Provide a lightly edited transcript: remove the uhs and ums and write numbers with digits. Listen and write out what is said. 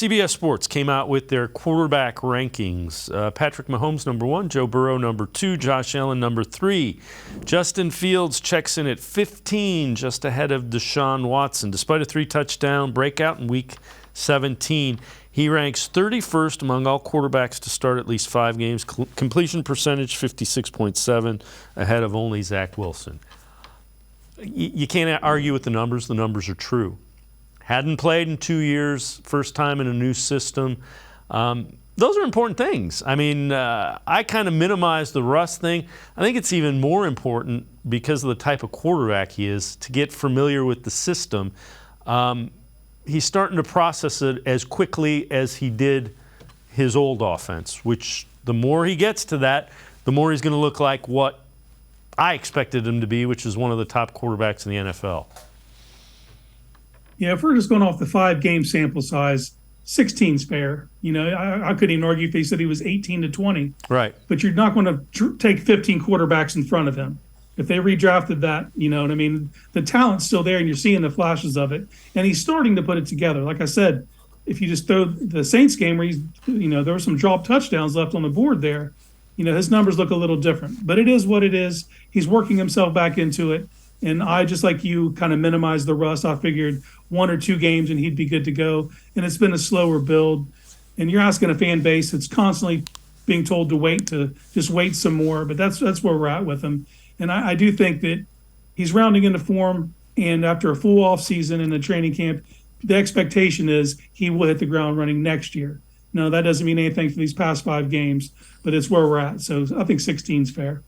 CBS Sports came out with their quarterback rankings. Patrick Mahomes, number 1. Joe Burrow, number 2. Josh Allen, number 3. Justin Fields checks in at 15, just ahead of Deshaun Watson. Despite a 3-touchdown breakout in Week 17, he ranks 31st among all quarterbacks to start at least 5 games. Completion percentage, 56.7, ahead of only Zach Wilson. You can't argue with the numbers. The numbers are true. Hadn't played in 2 years, first time in a new system. Those are important things. I mean, I kind of minimize the rust thing. I think it's even more important because of the type of quarterback he is to get familiar with the system. He's starting to process it as quickly as he did his old offense, which the more he gets to that, the more he's going to look like what I expected him to be, which is one of the top quarterbacks in the NFL. Yeah, if we're just going off the 5-game sample size, 16's fair. You know, I couldn't even argue if they said he was 18 to 20. Right. But you're not going to take 15 quarterbacks in front of him. If they redrafted that, you know what I mean? The talent's still there, and you're seeing the flashes of it. And he's starting to put it together. Like I said, if you just throw the Saints game where there were some drop touchdowns left on the board there, his numbers look a little different. But it is what it is. He's working himself back into it. And I, just like you, kind of minimized the rust. I figured 1 or 2 games and he'd be good to go. And it's been a slower build. And you're asking a fan base that's constantly being told to just wait some more. But that's where we're at with him. And I do think that he's rounding into form. And after a full off season in the training camp, the expectation is he will hit the ground running next year. No, that doesn't mean anything for these past 5 games, but it's where we're at. So I think 16's fair.